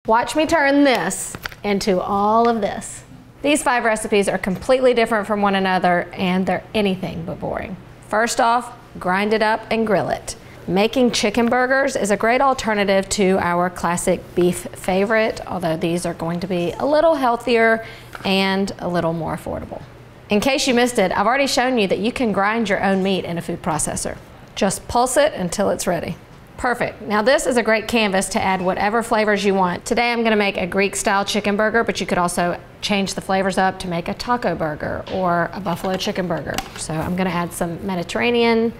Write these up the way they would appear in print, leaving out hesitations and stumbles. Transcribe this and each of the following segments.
Watch me turn this into all of this. These 5 recipes are completely different from one another, and they're anything but boring. First off, grind it up and grill it. Making chicken burgers is a great alternative to our classic beef favorite, although these are going to be a little healthier and a little more affordable. In case you missed it, I've already shown you that you can grind your own meat in a food processor. Just pulse it until it's ready. Perfect. Now this is a great canvas to add whatever flavors you want. Today I'm gonna make a Greek-style chicken burger, but you could also change the flavors up to make a taco burger or a buffalo chicken burger. So I'm gonna add some Mediterranean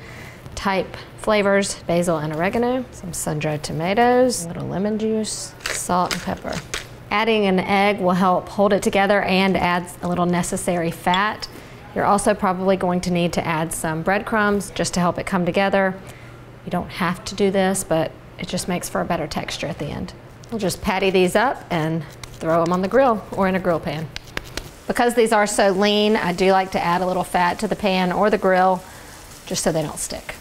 type flavors, basil and oregano, some sun-dried tomatoes, a little lemon juice, salt and pepper. Adding an egg will help hold it together and adds a little necessary fat. You're also probably going to need to add some breadcrumbs just to help it come together. You don't have to do this, but it just makes for a better texture at the end. We'll just patty these up and throw them on the grill or in a grill pan. Because these are so lean, I do like to add a little fat to the pan or the grill just so they don't stick.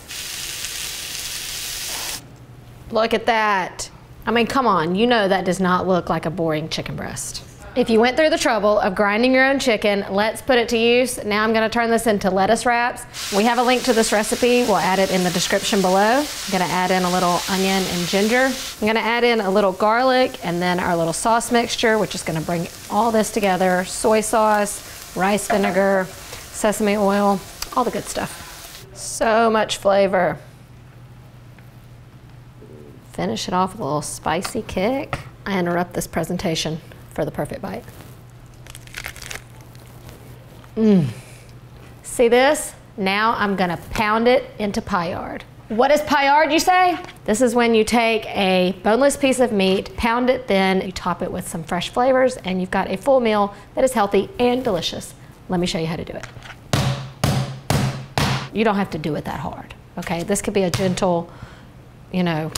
Look at that. I mean, come on, you know that does not look like a boring chicken breast. If you went through the trouble of grinding your own chicken, let's put it to use. Now I'm gonna turn this into lettuce wraps. We have a link to this recipe. We'll add it in the description below. I'm gonna add in a little onion and ginger. I'm gonna add in a little garlic and then our little sauce mixture, which is gonna bring all this together. Soy sauce, rice vinegar, sesame oil, all the good stuff. So much flavor. Finish it off with a little spicy kick. I interrupt this presentation for the perfect bite. See this? Now I'm gonna pound it into Paillard. What is Paillard, you say? This is when you take a boneless piece of meat, pound it thin, you top it with some fresh flavors, and you've got a full meal that is healthy and delicious. Let me show you how to do it. You don't have to do it that hard, okay? This could be a gentle, you know,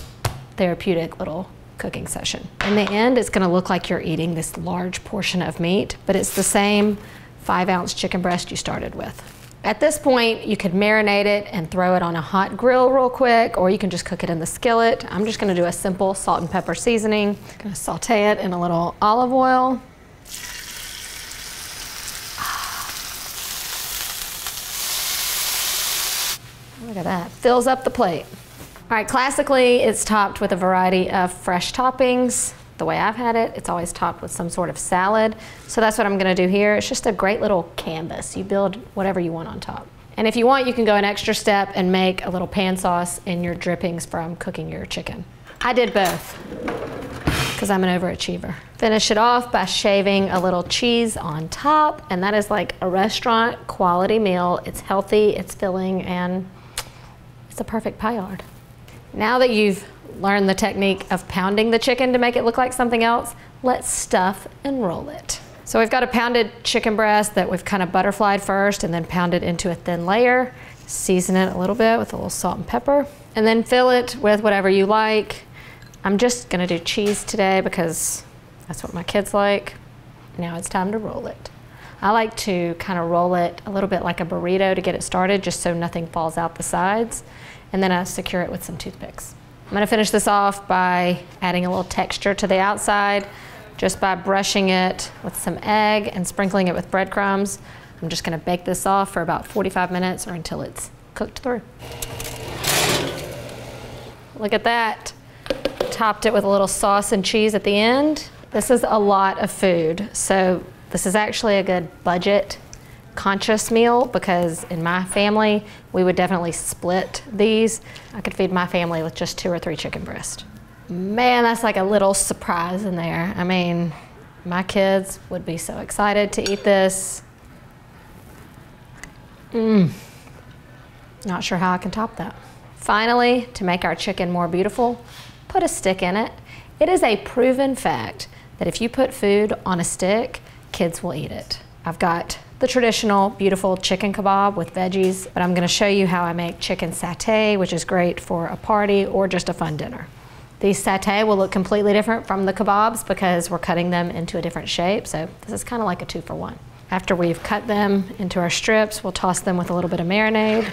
therapeutic little cooking session. In the end, it's gonna look like you're eating this large portion of meat, but it's the same 5-ounce chicken breast you started with. At this point, you could marinate it and throw it on a hot grill real quick, or you can just cook it in the skillet. I'm just gonna do a simple salt and pepper seasoning. Gonna saute it in a little olive oil. Look at that, fills up the plate. All right, classically, it's topped with a variety of fresh toppings. The way I've had it, it's always topped with some sort of salad. So that's what I'm gonna do here. It's just a great little canvas. You build whatever you want on top. And if you want, you can go an extra step and make a little pan sauce in your drippings from cooking your chicken. I did both, because I'm an overachiever. Finish it off by shaving a little cheese on top, and that is like a restaurant quality meal. It's healthy, it's filling, and it's a perfect Paillard. Now that you've learned the technique of pounding the chicken to make it look like something else, let's stuff and roll it. So we've got a pounded chicken breast that we've kind of butterflied first and then pounded into a thin layer. Season it a little bit with a little salt and pepper, and then fill it with whatever you like. I'm just gonna do cheese today because that's what my kids like. Now it's time to roll it. I like to kind of roll it a little bit like a burrito to get it started, just so nothing falls out the sides. And then I secure it with some toothpicks. I'm gonna finish this off by adding a little texture to the outside, just by brushing it with some egg and sprinkling it with breadcrumbs. I'm just gonna bake this off for about 45 minutes or until it's cooked through. Look at that. Topped it with a little sauce and cheese at the end. This is a lot of food, so this is actually a good budget conscious meal, because in my family, we would definitely split these. I could feed my family with just 2 or 3 chicken breasts. Man, that's like a little surprise in there. I mean, my kids would be so excited to eat this. Not sure how I can top that. Finally, to make our chicken more beautiful, put a stick in it. It is a proven fact that if you put food on a stick, kids will eat it. I've got the traditional beautiful chicken kebab with veggies, but I'm gonna show you how I make chicken satay, which is great for a party or just a fun dinner. These satay will look completely different from the kebabs because we're cutting them into a different shape, so this is kind of like a 2-for-1. After we've cut them into our strips, we'll toss them with a little bit of marinade.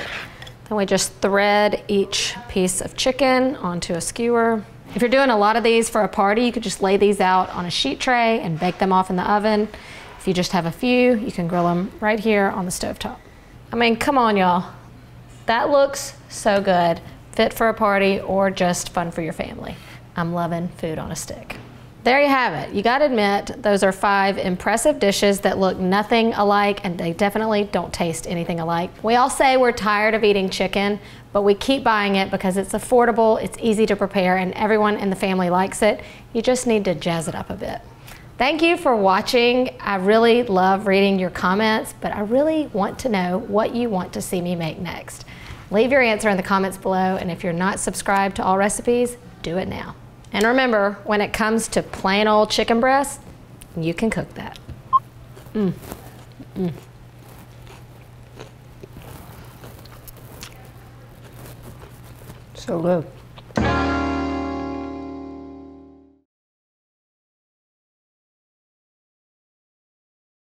Then we just thread each piece of chicken onto a skewer. If you're doing a lot of these for a party, you could just lay these out on a sheet tray and bake them off in the oven. If you just have a few, you can grill them right here on the stovetop. I mean, come on, y'all. That looks so good. Fit for a party or just fun for your family. I'm loving food on a stick. There you have it. You gotta admit, those are 5 impressive dishes that look nothing alike, and they definitely don't taste anything alike. We all say we're tired of eating chicken, but we keep buying it because it's affordable, it's easy to prepare, and everyone in the family likes it. You just need to jazz it up a bit. Thank you for watching. I really love reading your comments, but I really want to know what you want to see me make next. Leave your answer in the comments below, and if you're not subscribed to Allrecipes, do it now. And remember, when it comes to plain old chicken breast, you can cook that. So good.